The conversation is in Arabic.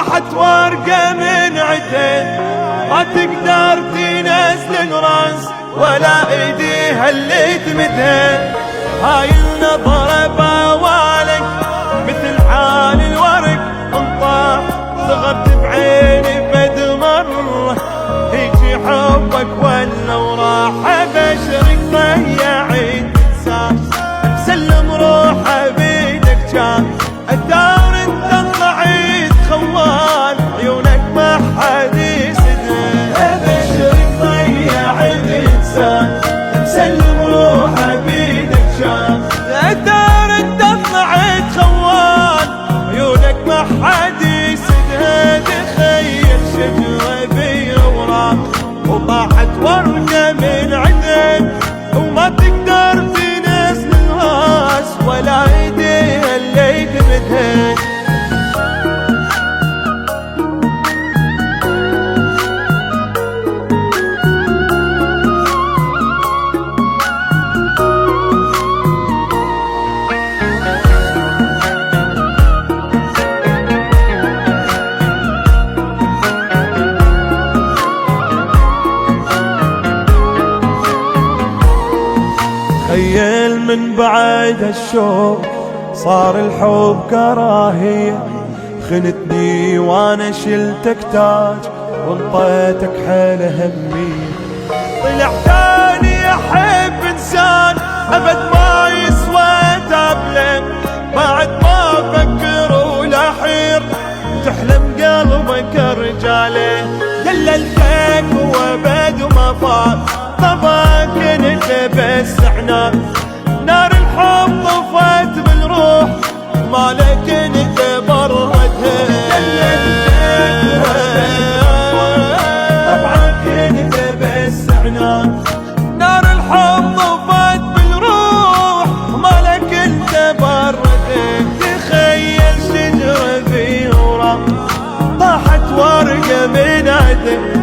طاحت ورقة من عدين ما تقدر تنزل الراس ولا ايديها اللي تمدين. هاي النظرة بوالك مثل حال الورق انطاح صغرت بعيني بد مرة هيجي حبك ولا وراح ابشرك ضيع تنساش سلم روحه بيدك كان الدار انت طلعت خوان عيونك ما حد يسدن ابشرك ضيع الانسان سلم روحه بيدك كان الدار انت طلعت خوان عيونك ما حد يسدن. تخيل شجرة بأوراق وطاحت ورقة من عدن وما تقدر تنزل الراس ولا ايديها اللي تمدهن. تخيل من بعد هالشوق صار الحب كراهية خنتني وانا شلتك تاج وانطيتك حيل همية. طلع تاني احب انسان ابد ما يسوى تابله بعد ما افكر ولا حير تحلم قلبك رجاله دللتك وابد وما فات طبعك انت بس احنا نار الحب طفت بالروح مالك انت بردها طبعك انت بس احنا نار الحب طفت بالروح مالك انت بردها. تخيل شجرة في وراق طاحت ورقة من عدن